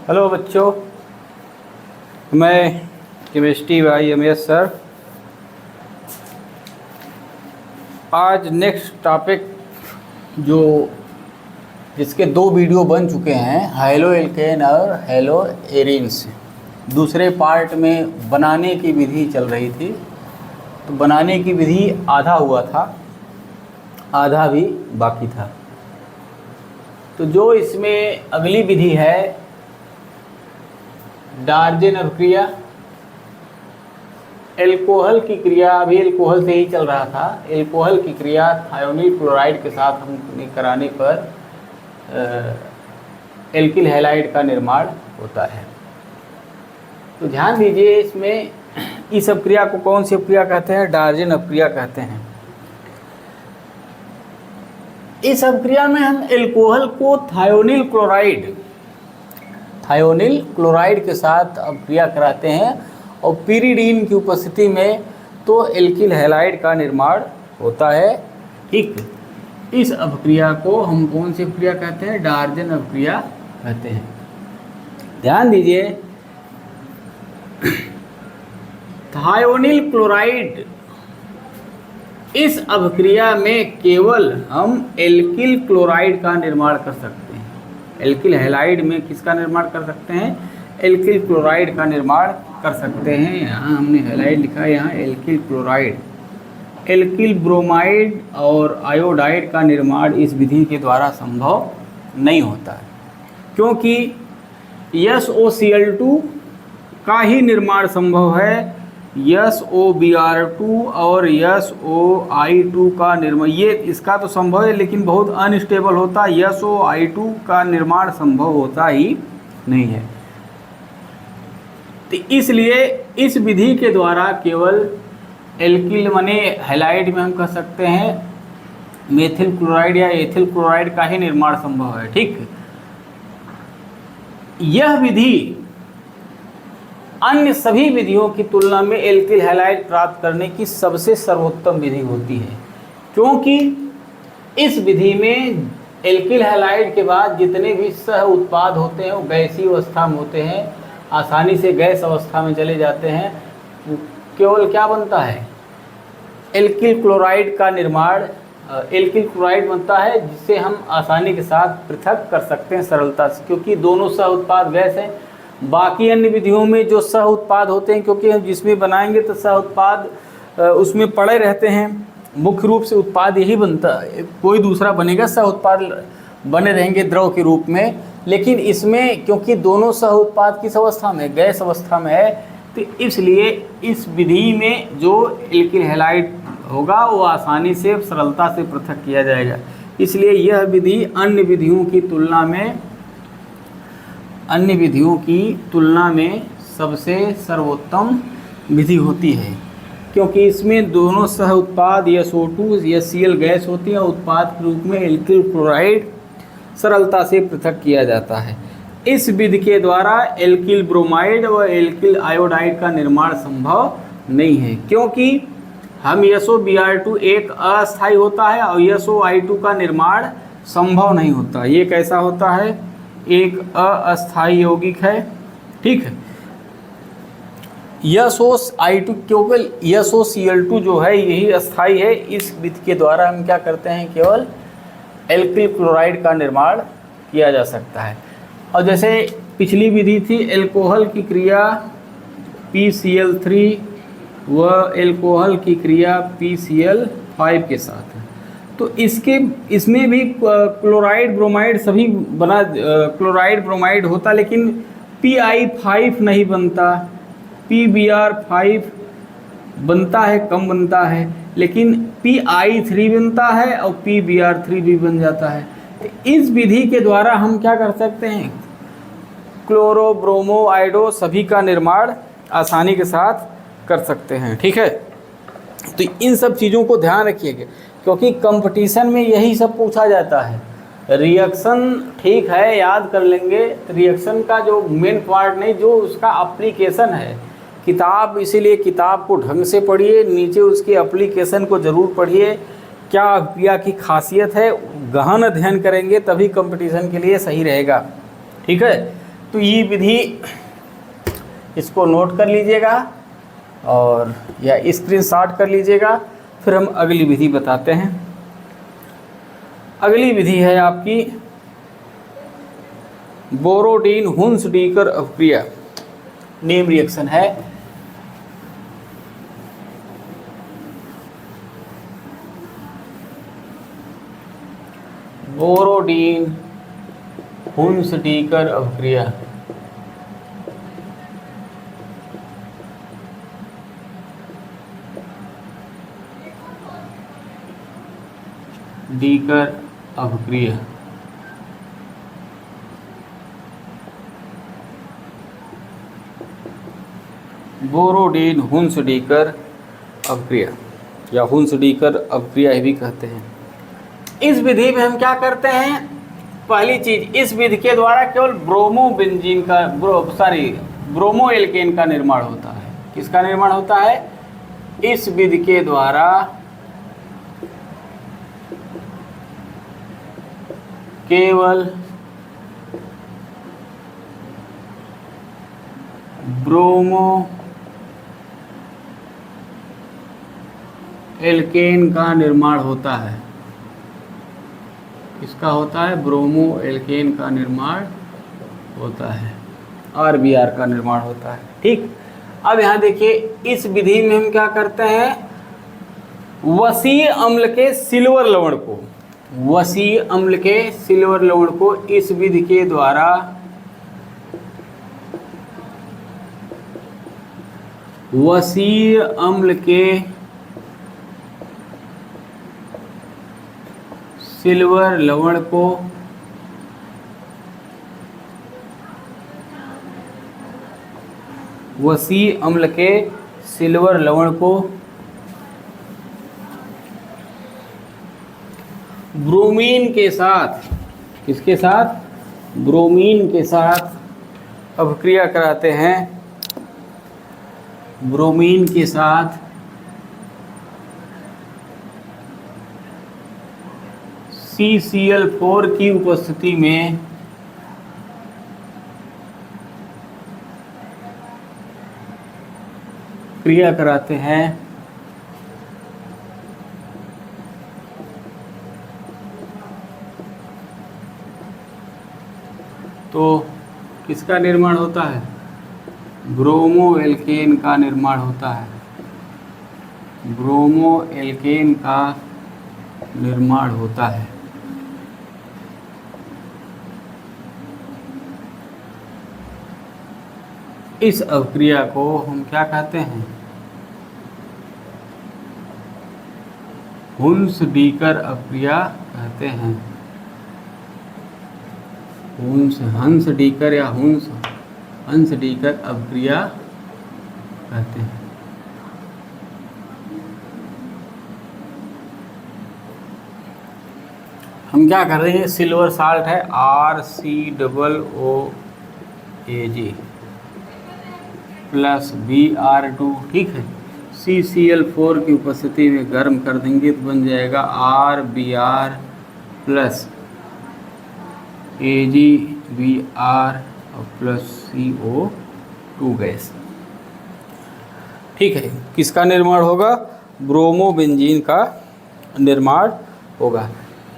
Hello बच्चों, मैं chemistry भाई एमएस सर। आज नेक्स्ट टॉपिक जिसके 2 वीडियो बन चुके हैं, हैलो एल्केन और हैलो एरिन्स। दूसरे पार्ट में बनाने की विधि चल रही थी, तो बनाने की विधि आधा हुआ था, आधा भी बाकी था। तो जो इसमें अगली विधि है डार्जेन अभिक्रिया, एल्कोहल की क्रिया, अभी एल्कोहल से ही चल रहा था। एल्कोहल की क्रिया थायोनिल क्लोराइड के साथ हमने कराने पर एल्किल हैलाइड का निर्माण होता है। तो ध्यान दीजिए, इसमें इस अपक्रिया को कौन सी अपक्रिया कहते हैं? डार्जेन अपक्रिया कहते हैं। इस अपक्रिया में हम एल्कोहल को थायोनिल क्लोराइड के साथ अपक्रिया कराते हैं और पिरिडीन की उपस्थिति में तो एल्किल हैलाइड का निर्माण होता है। ठीक, इस अपक्रिया को हम कौन सी अपक्रिया कहते हैं? डार्जेन अपक्रिया कहते हैं। ध्यान दीजिए, थायोनिल क्लोराइड, इस अपक्रिया में केवल हम एल्किल क्लोराइड का निर्माण कर सकते हैं। एल्किल हैलाइड में किसका निर्माण कर सकते हैं? एल्किल क्लोराइड का निर्माण कर सकते हैं। यहाँ हमने हैलाइड लिखा है, यहाँ एल्किल क्लोराइड। एल्किल ब्रोमाइड और आयोडाइड का निर्माण इस विधि के द्वारा संभव नहीं होता है, क्योंकि SOCl2 का ही निर्माण संभव है। SOBr2 और SOI2 का निर्माण, ये इसका तो संभव है लेकिन बहुत अनस्टेबल होता है। SOI2 का निर्माण संभव होता ही नहीं है। तो इसलिए इस विधि के द्वारा केवल एल्किल माने हैलाइड में हम कह सकते हैं मेथिल क्लोराइड या एथिल क्लोराइड का ही निर्माण संभव है। ठीक, यह विधि अन्य सभी विधियों की तुलना में एल्किल हैलाइड प्राप्त करने की सबसे सर्वोत्तम विधि होती है, क्योंकि इस विधि में एल्किल हैलाइड के बाद जितने भी सह उत्पाद होते हैं वो गैसीय अवस्था में होते हैं, आसानी से गैस अवस्था में चले जाते हैं। केवल क्या बनता है? एल्किल क्लोराइड का निर्माण, एल्किल क्लोराइड बनता है, जिससे हम आसानी के साथ पृथक कर सकते हैं सरलता से, क्योंकि दोनों सह उत्पाद गैस हैं। बाकी अन्य विधियों में जो सह उत्पाद होते हैं, क्योंकि हम जिसमें बनाएंगे तो सह उत्पाद उसमें पड़े रहते हैं, मुख्य रूप से उत्पाद यही बनता है, कोई दूसरा बनेगा, सह उत्पाद बने रहेंगे द्रव के रूप में। लेकिन इसमें क्योंकि दोनों सह उत्पाद किस अवस्था में? गैस अवस्था में है, तो इसलिए इस विधि में जो एल्किल हैलाइड होगा वो आसानी से सरलता से पृथक किया जाएगा। इसलिए यह विधि अन्य विधियों की तुलना में सबसे सर्वोत्तम विधि होती है, क्योंकि इसमें दोनों सह उत्पाद SO2 या Cl गैस होती है, उत्पाद के रूप में एल्किल क्लोराइड सरलता से पृथक किया जाता है। इस विधि के द्वारा एल्किल ब्रोमाइड और एल्किल आयोडाइड का निर्माण संभव नहीं है, क्योंकि हम SOBr2 एक अस्थायी होता है और SOI2 का निर्माण संभव नहीं होता। ये कैसा होता है? एक अस्थायी यौगिक है। ठीक है, SOI2 केवल SOCl2 जो है यही अस्थायी है। इस विधि के द्वारा हम क्या करते हैं? केवल एल्किल क्लोराइड का निर्माण किया जा सकता है। और जैसे पिछली विधि थी एल्कोहल की क्रिया PCl3 व एल्कोहल की क्रिया PCl5 के साथ है, तो इसमें भी क्लोराइड ब्रोमाइड सभी बना, क्लोराइड ब्रोमाइड होता, लेकिन PI5 नहीं बनता, PBr5 बनता है, कम बनता है, लेकिन PI3 बनता है और PBr3 भी बन जाता है। तो इस विधि के द्वारा हम क्या कर सकते हैं? क्लोरो ब्रोमो आइडो सभी का निर्माण आसानी के साथ कर सकते हैं। ठीक है, तो इन सब चीज़ों को ध्यान रखिएगा, क्योंकि कंपटीशन में यही सब पूछा जाता है। रिएक्शन ठीक है, याद कर लेंगे, रिएक्शन का जो मेन पार्ट नहीं, जो उसका एप्लीकेशन है किताब, इसीलिए किताब को ढंग से पढ़िए, नीचे उसके एप्लीकेशन को ज़रूर पढ़िए। क्या अभिक्रिया की खासियत है, गहन अध्ययन करेंगे तभी कंपटीशन के लिए सही रहेगा। ठीक है, तो ये विधि इसको नोट कर लीजिएगा और या स्क्रीनशॉट कर लीजिएगा। फिर हम अगली विधि बताते हैं। अगली विधि है आपकी बोरोडीन हुंसडीकर अपक्रिया। नेम रिएक्शन है। बोरोडीन हुंसडीकर अपक्रिया। डीकर अपक्रिया। बोरोडीन हुंसडीकर अपक्रिया या हुंसडीकर अपक्रिया भी कहते हैं। इस विधि में हम क्या करते हैं, पहली चीज, इस विधि के द्वारा केवल ब्रोमोबेंजीन का ब्रोमो एल्केन का निर्माण होता है। किसका निर्माण होता है? इस विधि के द्वारा केवल ब्रोमो एल्केन का निर्माण होता है। किसका होता है? ब्रोमो एल्केन का निर्माण होता है, RBr का निर्माण होता है। ठीक, अब यहाँ देखिए, इस विधि में हम क्या करते हैं, वसीय अम्ल के सिल्वर लवण को, वसीय अम्ल के सिल्वर लवण को इस विधि के द्वारा वसीय अम्ल के सिल्वर लवण को वसीय अम्ल के सिल्वर लवण को ब्रोमीन के साथ, किसके साथ? ब्रोमीन के साथ अपक्रिया कराते हैं। ब्रोमीन के साथ CCl4 की उपस्थिति में क्रिया कराते हैं। तो किसका निर्माण होता है? ब्रोमो एल्केन का निर्माण होता है। ब्रोमो एल्केन का निर्माण होता है। इस अपक्रिया को हम क्या कहते हैं? हुंसडीकर अपक्रिया कहते हैं। हंसडीकर या हंसडीकर अपक्रिया कहते हैं। हम क्या कर रहे हैं, सिल्वर साल्ट है RCOOAg प्लस Br2, ठीक है। CCl4 की उपस्थिति में गर्म कर देंगे तो बन जाएगा RBr plus AgBr plus CO2 gas. ठीक है, किसका निर्माण होगा? ब्रोमोबेंजीन का निर्माण होगा।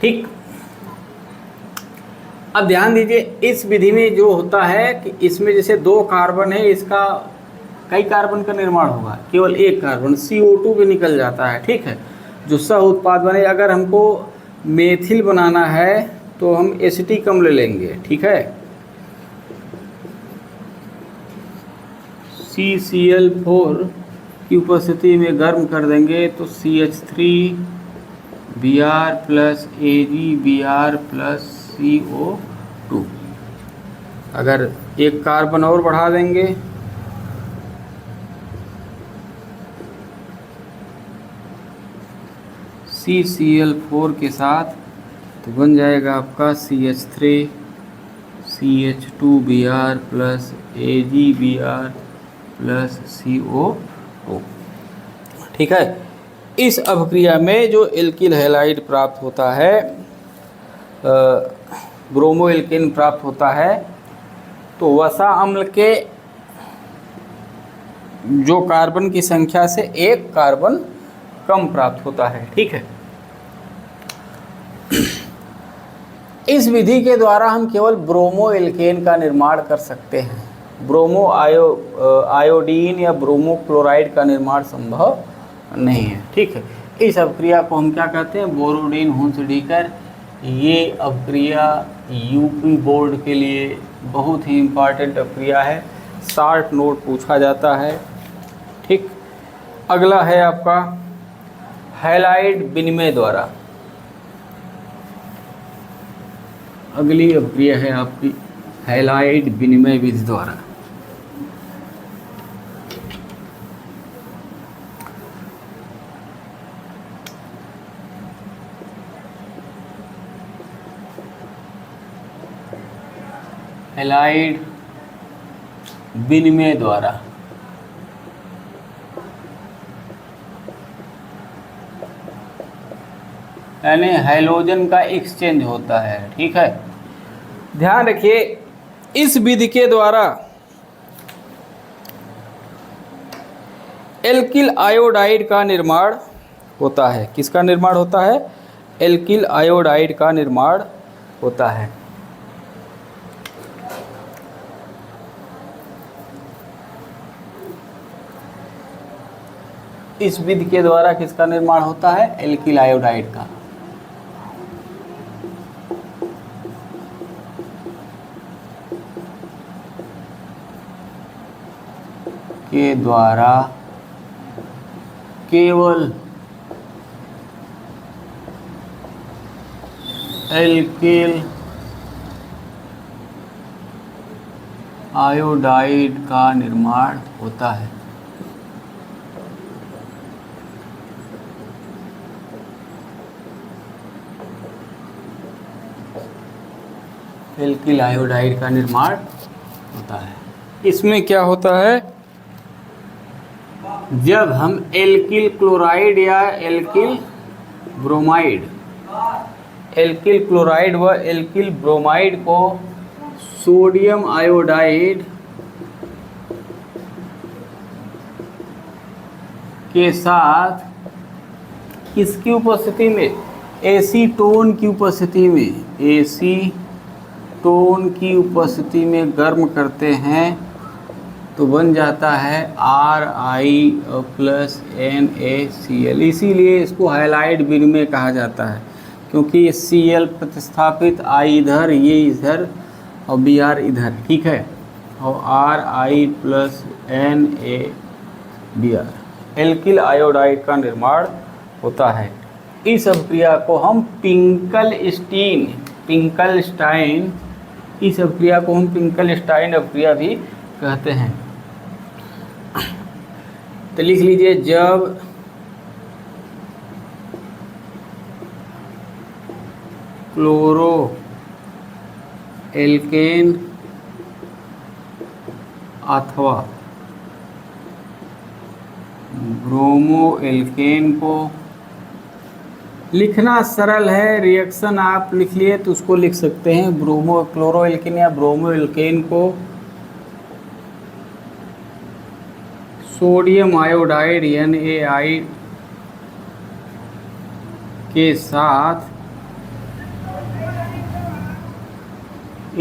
ठीक, अब ध्यान दीजिए, इस विधि में जो होता है कि इसमें जैसे 2 कार्बन है, इसका कई कार्बन का निर्माण होगा, केवल एक कार्बन CO2 भी निकल जाता है। ठीक है, जो सह उत्पाद बने, अगर हमको मेथिल बनाना है तो हम एसिटिक अम्ल लेंगे। ठीक है, CCl4 की उपस्थिति में गर्म कर देंगे तो CH3Br plus AgBr plus CO2। अगर एक कार्बन और बढ़ा देंगे CCl4 के साथ तो बन जाएगा आपका CH3CH2Br plus AgBr plus CO2। ठीक है, इस अपक्रिया में जो एल्किल हैलाइड प्राप्त होता है, ब्रोमो एल्केन प्राप्त होता है। तो वसा अम्ल के जो कार्बन की संख्या से एक कार्बन कम प्राप्त होता है। ठीक है, इस विधि के द्वारा हम केवल ब्रोमो एल्केन का निर्माण कर सकते हैं। ब्रोमो आयोडीन या ब्रोमो क्लोराइड का निर्माण संभव नहीं है। ठीक है, इस अभिक्रिया को हम क्या कहते हैं? बोरोडीन हुंसडीकर। ये अभिक्रिया यूपी बोर्ड के लिए बहुत ही इम्पॉर्टेंट अभिक्रिया है, शार्ट नोट पूछा जाता है। ठीक, अगला है आपका हैलाइड विनिमय द्वारा। अगली अभिक्रिया है आपकी हैलाइड विनिमय विधि द्वारा। हैलाइड विनिमय द्वारा यानी हैलोजन का एक्सचेंज होता है। ठीक है, ध्यान रखिए, इस विधि के द्वारा एल्किल आयोडाइड का निर्माण होता है। किसका निर्माण होता है? एल्किल आयोडाइड का निर्माण होता है। इस विधि के द्वारा किसका निर्माण होता है? एल्किल आयोडाइड का। के द्वारा केवल एल्किल आयोडाइड का निर्माण होता है। एल्किल आयोडाइड का निर्माण होता है। इसमें क्या होता है? जब हम एल्किल क्लोराइड या एल्किल ब्रोमाइड, एल्किल क्लोराइड व एल्किल ब्रोमाइड को सोडियम आयोडाइड के साथ किसकी उपस्थिति में? एसीटोन की उपस्थिति में, एसीटोन की उपस्थिति में गर्म करते हैं तो बन जाता है RiNaCl। इसीलिए इसको हैलाइड विनिमय कहा जाता है, क्योंकि Cl प्रतिस्थापित, I इधर, ये इधर और Br इधर। ठीक है, और RiNaBr एल्किल आयोडाइड का निर्माण होता है। इस अभिक्रिया को हम पिंकलस्टीन, इस अभिक्रिया को हम पिंकलस्टाइन अभिक्रिया भी कहते हैं। तो लिख लीजिए, जब क्लोरो एल्केन अथवा ब्रोमो एल्केन को, लिखना सरल है, रिएक्शन आप लिख लिए तो उसको लिख सकते हैं। ब्रोमो क्लोरो एल्केन या ब्रोमो एल्केन को सोडियम आयोडाइड NaI के साथ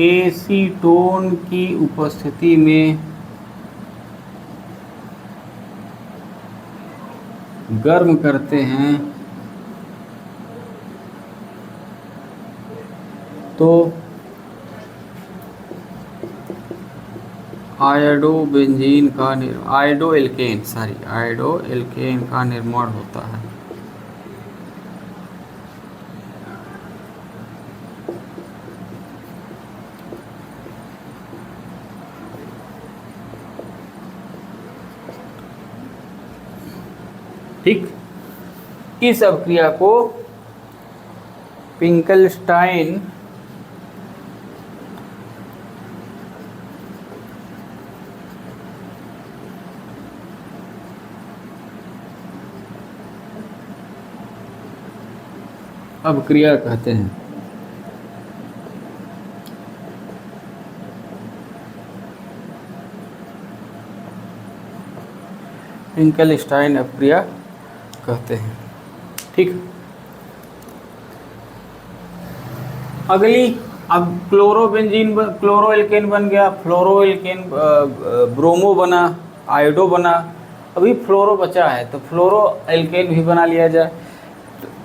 एसीटोन की उपस्थिति में गर्म करते हैं तो आयोडो एल्केन का निर्माण होता है। ठीक, इस अभिक्रिया को पिंकलस्टाइन अभिक्रिया कहते हैं। फिंकेलस्टाइन अपक्रिया कहते हैं। ठीक, अगली, अब क्लोरो एल्केन बन गया, फ्लोरो एल्केन, ब्रोमो बना, आयोडो बना, अभी फ्लोरो बचा है तो फ्लोरो एल्केन भी बना लिया जाए।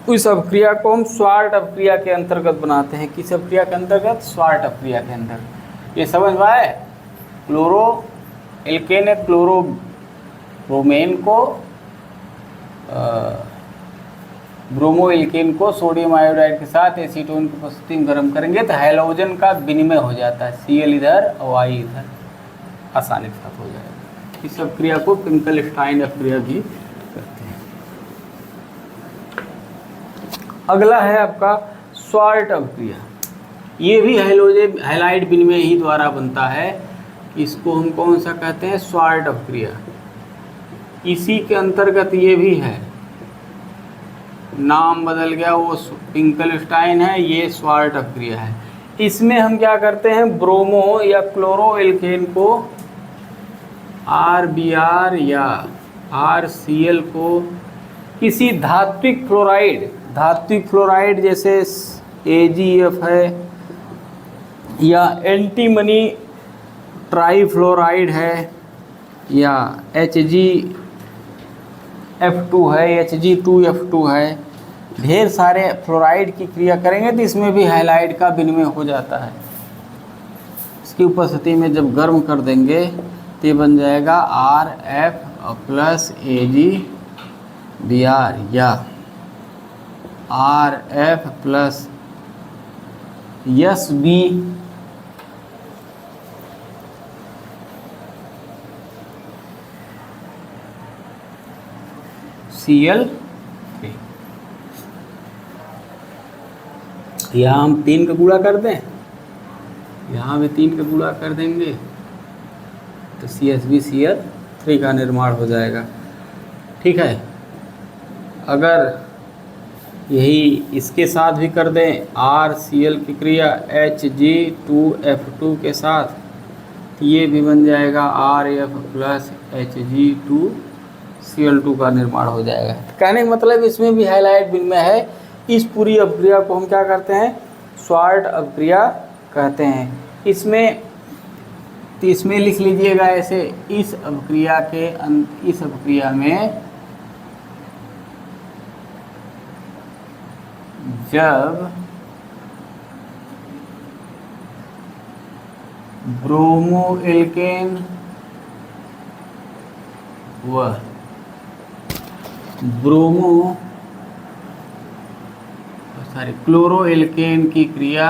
तो इस अपक्रिया को हम स्वार्ट अपक्रिया के अंतर्गत बनाते हैं। किस अपक्रिया के अंतर्गत? स्वार्ट अपक्रिया के अंतर्गत। ये समझ में आए? क्लोरो एल्केन है, क्लोरो ब्रोमेन को, ब्रोमो एल्केन को सोडियम आयोडाइड के साथ एसीटोन की उपस्थिति में गर्म करेंगे तो हैलोजन का विनिमय हो जाता है, Cl इधर और I इधर, आसानी के साथ हो जाएगा। इस अपक्रिया को फिंकेलस्टाइन अपक्रिया भी कहते हैं। अगला है आपका स्वार्ट अपक्रिया। ये भी हैलोजन हैलाइड विनिमय ही द्वारा बनता है। इसको हम कौन सा कहते हैं? स्वार्ट अपक्रिया। इसी के अंतर्गत ये भी है, नाम बदल गया, वो फिंकेलस्टाइन है, ये स्वार्ट अपक्रिया है। इसमें हम क्या करते हैं? ब्रोमो या क्लोरो एल्केन को RBr या RCl को किसी धात्विक फ्लोराइड जैसे AgF है या एंटीमनी ट्राईफ्लोराइड है या HgF2 है, Hg2F2 है, ढेर सारे फ्लोराइड की क्रिया करेंगे तो इसमें भी हैलाइड का विनिमय हो जाता है। इसकी उपस्थिति में जब गर्म कर देंगे तो ये बन जाएगा RF प्लस AgBr या RF प्लस SB Cl3। यहाँ हम 3 का गुणा कर दें, यहाँ भी 3 का गुणा कर देंगे तो CsBCl3 का निर्माण हो जाएगा। ठीक है, अगर यही इसके साथ भी कर दें RCl की क्रिया Hg2F2 के साथ, तो ये भी बन जाएगा RF प्लस Hg2Cl2 का निर्माण हो जाएगा। कहने का मतलब इसमें भी हैलाइड विनिमय है। इस पूरी अपक्रिया को हम क्या करते हैं? स्वार्ट अपक्रिया कहते हैं। इसमें लिख लीजिएगा ऐसे, इस अपक्रिया में जब ब्रोमो एल्केन व क्लोरो एल्केन की क्रिया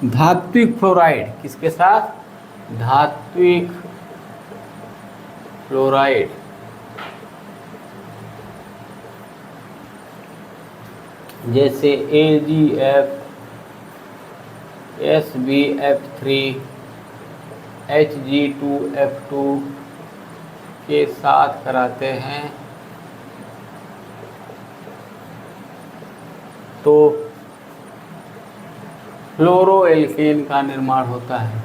धात्विक फ्लोराइड, किसके साथ? धात्विक फ्लोराइड जैसे AgF, SbF3, Hg2F2 के साथ कराते हैं तो फ्लोरो एल्केन का निर्माण होता है।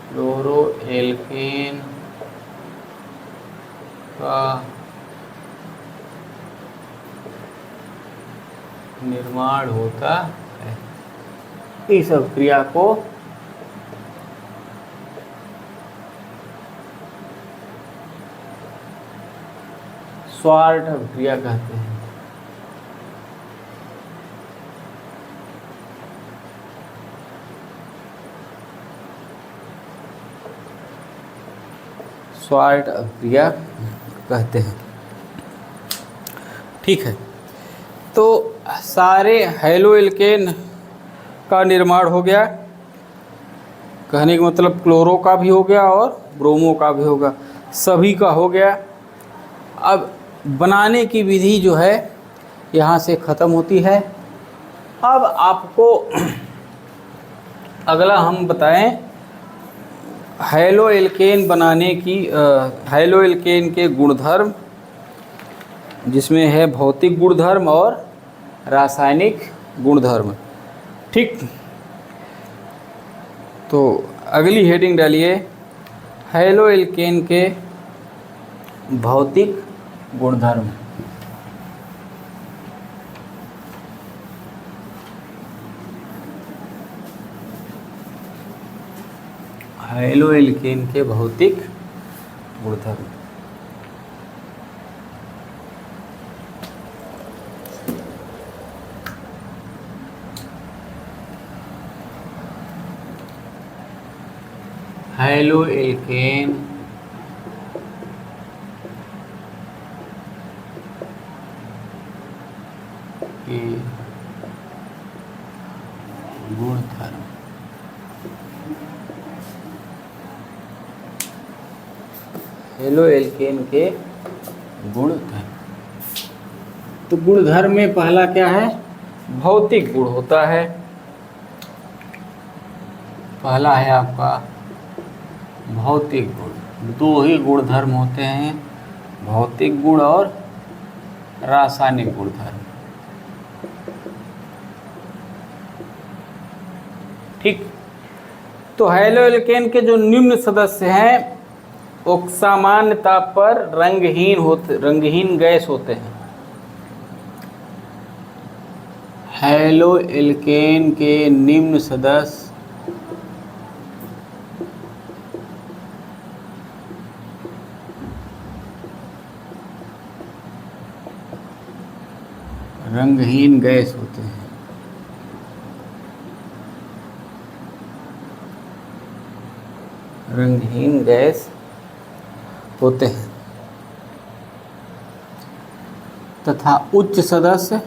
फ्लोरो एल्केन का निर्माण होता है। इस अपक्रिया को स्वार्ट अपक्रिया कहते हैं। स्वार्ट अपक्रिया कहते हैं। ठीक है, तो सारे हैलो एल्केन का निर्माण हो गया। कहने का मतलब क्लोरो का भी हो गया और ब्रोमो का भी होगा, सभी का हो गया। अब बनाने की विधि जो है यहाँ से ख़त्म होती है। अब आपको अगला हम बताएं हैलो एल्केन बनाने की, हैलो एल्केन के गुणधर्म, जिसमें है भौतिक गुणधर्म और रासायनिक गुणधर्म। ठीक। तो अगली हेडिंग डालिए, हैलो एल्केन के भौतिक गुणधर्म। हैलो एल्केन के भौतिक गुणधर्म। हैलो एल्केन के गुणधर्म। हैलो एल्केन के गुणधर्म। तो गुणधर्म में पहला क्या है? भौतिक गुण होता है। पहला है आपका भौतिक गुण। दो ही गुणधर्म होते हैं, भौतिक गुण और रासायनिक गुणधर्म। ठीक। तो हैलो एल्केन के जो निम्न सदस्य हैं वो सामान्य ताप पर रंगहीन गैस होते हैं। हैलो एल्केन के निम्न सदस्य रंगहीन गैस होते हैं। रंगहीन गैस होते हैं तथा उच्च सदस्य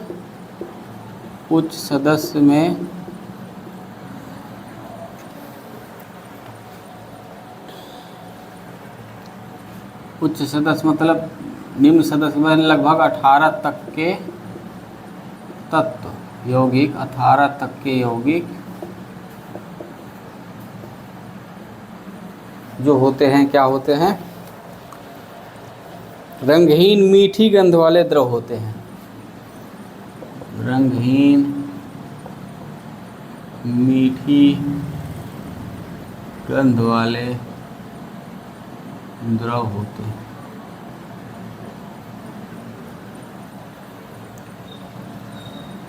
में उच्च सदस्य मतलब निम्न सदस्य में लगभग 18 तक के तत्व यौगिक, 18 तक के यौगिक जो होते हैं, क्या होते हैं? रंगहीन मीठी गंध वाले द्रव होते हैं। रंगहीन मीठी गंध वाले द्रव होते हैं।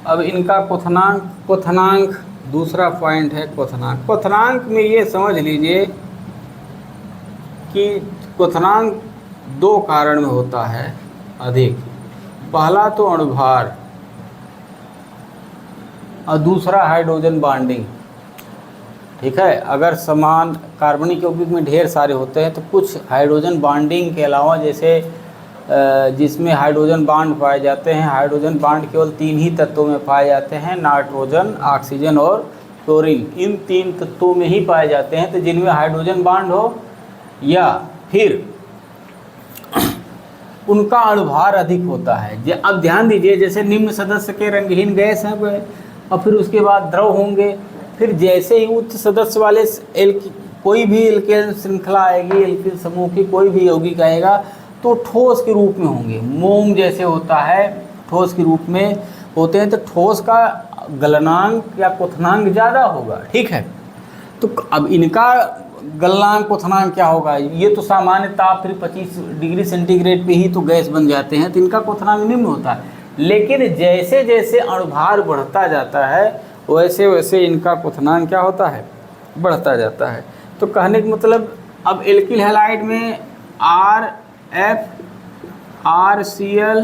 अब इनका क्वथनांक दूसरा पॉइंट है। क्वथनांक में ये समझ लीजिए कि क्वथनांक दो कारण में होता है अधिक। पहला तो अणुभार और दूसरा हाइड्रोजन बॉन्डिंग। ठीक है, अगर समान कार्बनिक यौगिक में ढेर सारे होते हैं तो कुछ हाइड्रोजन बॉन्डिंग के अलावा, जैसे जिसमें हाइड्रोजन बॉन्ड पाए जाते हैं, हाइड्रोजन बॉन्ड केवल 3 ही तत्वों में पाए जाते हैं, नाइट्रोजन, ऑक्सीजन और क्लोरीन। इन 3 तत्वों में ही पाए जाते हैं। तो जिनमें हाइड्रोजन बॉन्ड हो या फिर उनका अणुभार अधिक होता है। अब ध्यान दीजिए, जैसे निम्न सदस्य के रंगहीन गैस हैं और फिर उसके बाद द्रव होंगे। फिर जैसे ही उच्च सदस्य वाले कोई भी एल्केन श्रृंखला आएगी, एल्केन समूह की कोई भी यौगिक आएगा तो ठोस के रूप में होंगे। मोम जैसे होता है ठोस के रूप में होते हैं, तो ठोस का गलनांक या क्वथनांक ज़्यादा होगा। ठीक है, तो अब इनका गलनांक क्वथनांक क्या होगा? ये तो सामान्य ताप फिर 25 डिग्री सेंटीग्रेड पे ही तो गैस बन जाते हैं, तो इनका क्वथनांक निम्न होता है। लेकिन जैसे जैसे अणुभार बढ़ता जाता है वैसे वैसे इनका क्वथनांक क्या होता है? बढ़ता जाता है। तो कहने का मतलब, अब एल्किल हैलाइड में RF, RCl,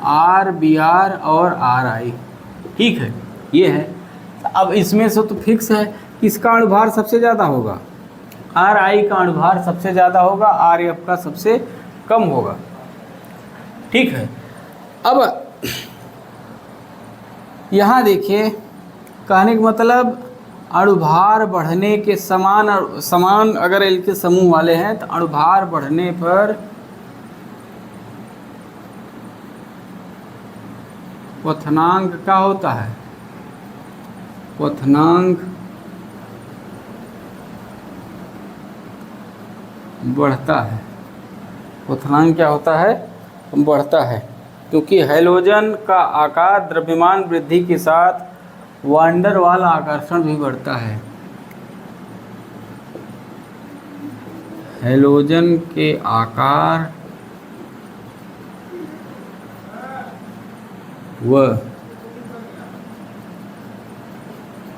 RBr और RI, ठीक है, ये है। अब इसमें से तो फिक्स है किसका अणुभार सबसे ज़्यादा होगा? RI का अणुभार सबसे ज़्यादा होगा, RF का सबसे कम होगा। ठीक है, अब यहाँ देखिए, कहने का मतलब अणुभार बढ़ने के समान अगर एल्किल समूह वाले हैं तो अणुभार बढ़ने पर क्वथनांक क्या होता है? क्वथनांक बढ़ता है। क्वथनांक क्या होता है? बढ़ता है, क्योंकि हैलोजन का आकार द्रव्यमान वृद्धि के साथ वांडर वाल आकर्षण भी बढ़ता है। हैलोजन के आकार व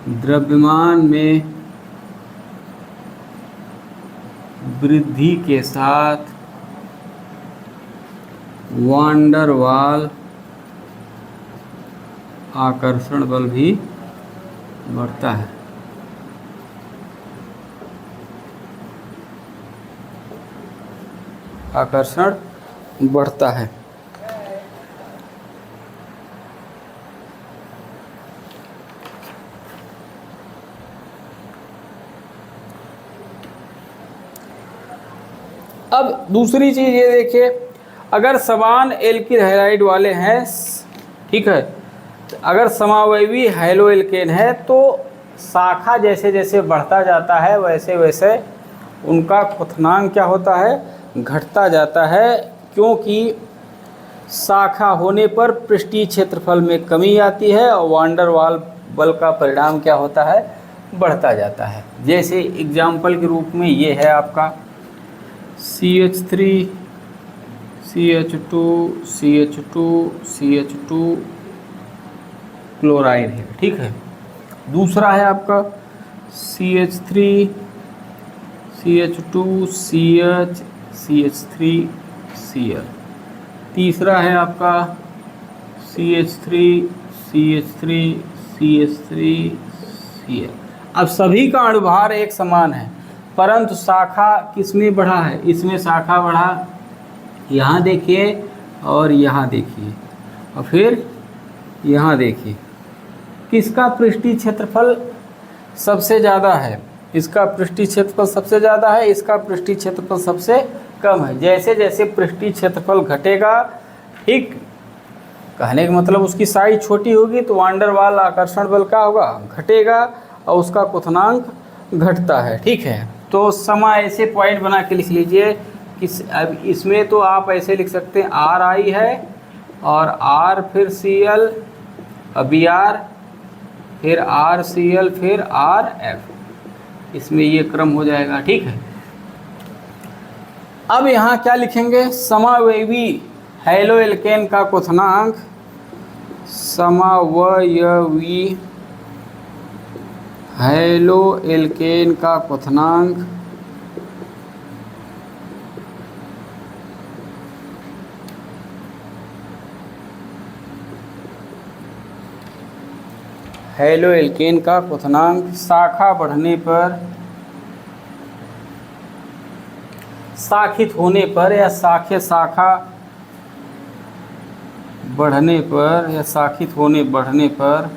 द्रव्यमान में वृद्धि के साथ वांडर वाल आकर्षण बल भी बढ़ता है। आकर्षण बढ़ता है। अब दूसरी चीज ये देखिए, अगर समान एल्किल हैलाइड वाले हैं, ठीक है, अगर समावयवी हैलो एल्केन है तो शाखा जैसे जैसे बढ़ता जाता है वैसे वैसे उनका क्वथनांक क्या होता है, घटता जाता है, क्योंकि शाखा होने पर पृष्ठीय क्षेत्रफल में कमी आती है और वांडर वाल बल का परिणाम क्या होता है, बढ़ता जाता है। जैसे एग्जाम्पल के रूप में ये है आपका CH3 CH2 CH2 CH2 chloride है, ठीक है। दूसरा है आपका CH3 CH2 CH CH3 Cl। तीसरा है आपका CH3 CH3 CH3 Cl। अब सभी का अणुभार एक समान है, परंतु शाखा किसमें बढ़ा है, इसमें शाखा बढ़ा, यहाँ देखिए और यहाँ देखिए और फिर यहाँ देखिए, किसका पृष्ठीय क्षेत्रफल सबसे ज़्यादा है, इसका पृष्ठीय क्षेत्रफल सबसे ज़्यादा है, इसका पृष्ठीय क्षेत्रफल सबसे कम है। जैसे जैसे पृष्ठीय क्षेत्रफल घटेगा, ठीक, कहने का मतलब उसकी साइज छोटी होगी तो वांडर वाल आकर्षण बल क्या होगा, घटेगा और उसका क्वथनांक घटता है, ठीक है। तो समा ऐसे पॉइंट बना के लिख लीजिए कि अब इसमें तो आप ऐसे लिख सकते हैं RI है और R फिर Cl Br फिर RCl फिर RF, इसमें ये क्रम हो जाएगा, ठीक है। अब यहाँ क्या लिखेंगे, समावयवी हैलो एल्केन का क्वथनांक, समावयवी हैलो एल्केन का क्वथनांक हैलो एल्केन का क्वथनांक शाखा बढ़ने पर, शाखित होने पर या शाखा बढ़ने पर या शाखित होने बढ़ने पर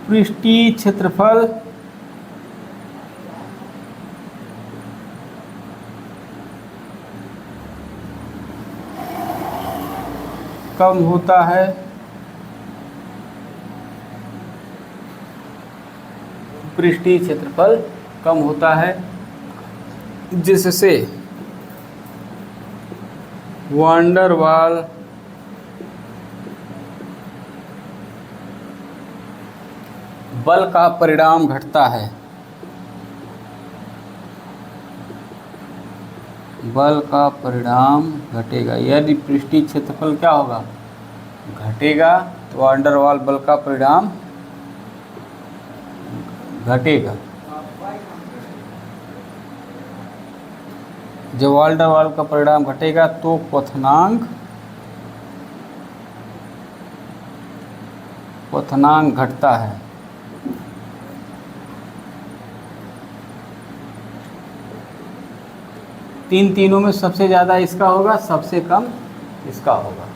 पृष्ठीय क्षेत्रफल कम होता है, पृष्ठीय क्षेत्रफल कम होता है, जिससे वांडर वाल बल का परिणाम घटता है, बल का परिणाम घटेगा। यदि पृष्ठीय क्षेत्रफल क्या होगा, घटेगा, तो वांडर वाल बल का परिणाम घटेगा। जब वांडर वाल का परिणाम घटेगा तो क्वथनांक घटता है। तीनों में सबसे ज़्यादा इसका होगा, सबसे कम इसका होगा।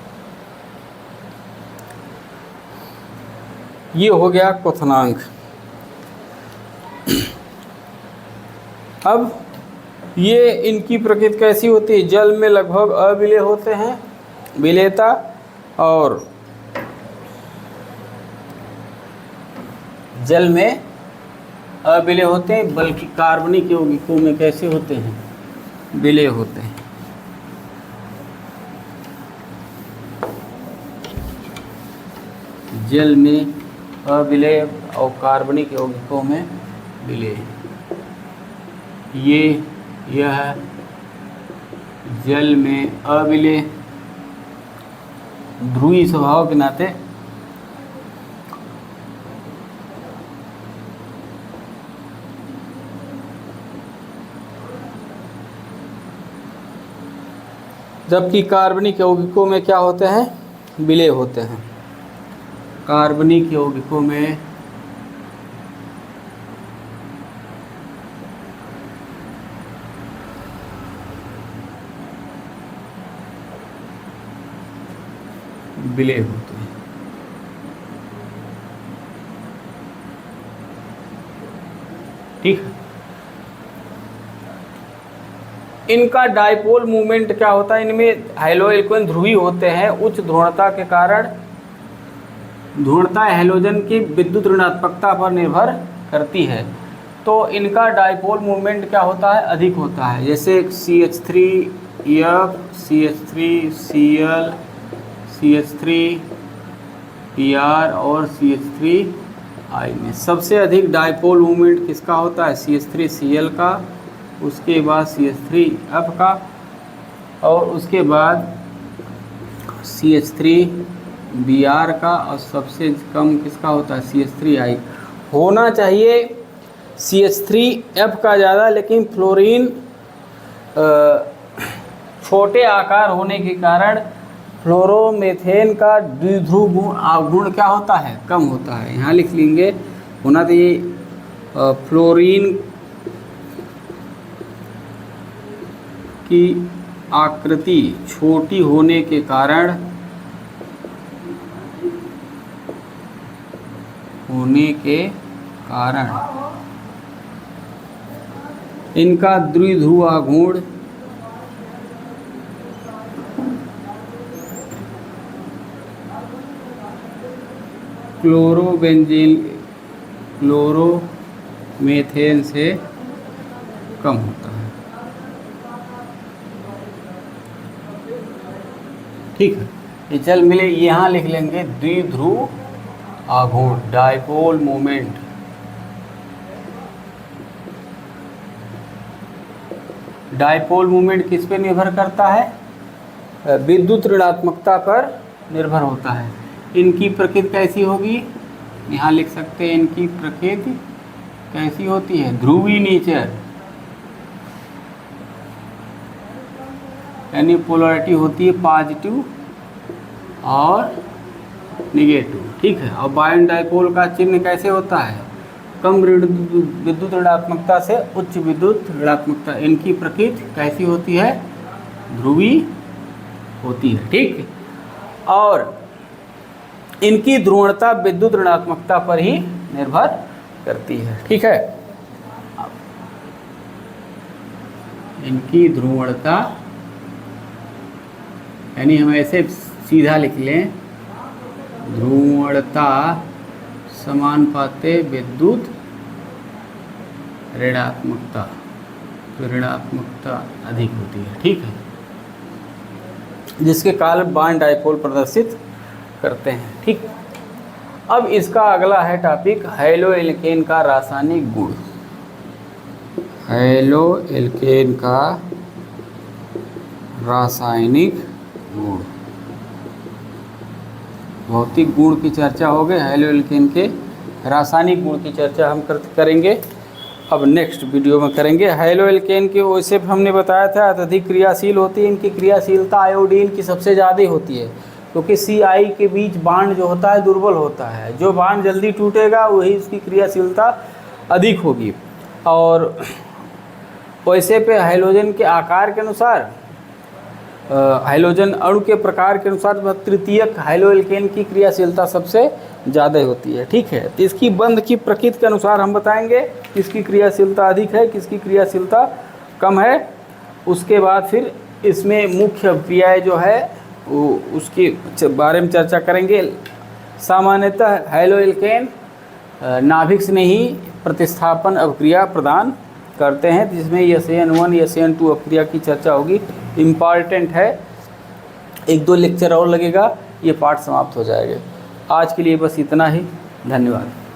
ये हो गया क्वथनांक। अब ये इनकी प्रकृति कैसी होती है, जल में लगभग अविलेय होते हैं, विलेयता, और जल में अविलेय होते हैं, बल्कि कार्बनिक यौगिकों में कैसे होते हैं, विलेय होते हैं। जल में अविलेय और कार्बनिक यौगिकों में विलेय। यह जल में अविलेय ध्रुवीय स्वभाव के नाते जबकि कार्बनिक यौगिकों में क्या होते हैं, विलेय होते हैं। कार्बनिक यौगिकों में विलेय होते हैं। ठीक है। इनका डायपोल मूवमेंट क्या होता है, इनमें हैलोएल्केन ध्रुवीय होते हैं। उच्च ध्रुवणता के कारण ध्रुवणता हैलोजन की विद्युत ऋणात्मकता पर निर्भर करती है, तो इनका डायपोल मूवमेंट क्या होता है, अधिक होता है। जैसे CH3F, CH3Cl, CH3Pr और CH3I में सबसे अधिक डायपोल मूवमेंट किसका होता है, CH3Cl का, उसके बाद CH3F का, और उसके बाद CH3Br का, और सबसे कम किसका होता है, CH3I। होना चाहिए CH3F का ज़्यादा, लेकिन फ्लोरीन छोटे आकार होने के कारण फ्लोरोमेथेन का द्विध्रुव गुण क्या होता है, कम होता है। यहाँ लिख लेंगे, होना चाहिए फ्लोरीन की आकृति छोटी होने के कारण इनका द्विध्रुव गुण क्लोरोमेथेन से कम होता है। ठीक है, ये चल मिले, यहाँ लिख लेंगे द्विध्रुव आघूर्ण, डायपोल मोमेंट। डायपोल मोमेंट किस पे निर्भर करता है, विद्युत ऋणात्मकता पर निर्भर होता है। इनकी प्रकृति कैसी होगी, यहाँ लिख सकते हैं, इनकी प्रकृति कैसी होती है, ध्रुवीय नेचर, यानी पोलैरिटी होती है पॉजिटिव और निगेटिव। ठीक है, और बायन डायपोल का चिन्ह कैसे होता है, कम विद्युत ऋणात्मकता से उच्च विद्युत ऋणात्मकता। इनकी प्रकृति कैसी होती है, ध्रुवीय होती है। ठीक, और इनकी ध्रुवणता विद्युत ऋणात्मकता पर ही निर्भर करती है। ठीक है, इनकी ध्रुवणता, यानी हम ऐसे सीधा लिख लें, ध्रुवणता समानुपाते विद्युत ऋणात्मकता, तो ऋणात्मकता अधिक होती है। ठीक है, जिसके कारण बायन डायपोल प्रदर्शित करते हैं। ठीक, अब इसका अगला है टॉपिक, हैलोएल्केन का रासायनिक गुण। हैलोएल्केन का रासायनिक गुण, भौतिक गुण की चर्चा हो गई, हैलोएल्केन के रासायनिक गुण की चर्चा हम करेंगे अब नेक्स्ट वीडियो में करेंगे। हैलोएल्केन के वैसे हमने बताया था अत्यधिक क्रियाशील होती है, इनकी क्रियाशीलता आयोडीन की सबसे ज़्यादा होती है, क्योंकि CI के बीच बांड जो होता है दुर्बल होता है, जो बांड जल्दी टूटेगा वही उसकी क्रियाशीलता अधिक होगी। और वैसे पे हैलोजन के आकार के अनुसार, हैलोजन अणु के प्रकार के अनुसार तृतीयक हैलोएल्केन की क्रियाशीलता सबसे ज़्यादा होती है। ठीक है, तो इसकी बंध की प्रकृति के अनुसार हम बताएंगे किसकी क्रियाशीलता अधिक है, किसकी क्रियाशीलता कम है। उसके बाद फिर इसमें मुख्य अभिक्रियाएँ जो है वो उसके बारे में चर्चा करेंगे। सामान्यतः हैलोएल्केन नाभिक से ही प्रतिस्थापन अभिक्रिया प्रदान करते हैं, जिसमें SN1 SN2 अभिक्रिया की चर्चा होगी, इम्पॉर्टेंट है। 1-2 लेक्चर और लगेगा, ये पार्ट समाप्त हो जाएगा। आज के लिए बस इतना ही। धन्यवाद।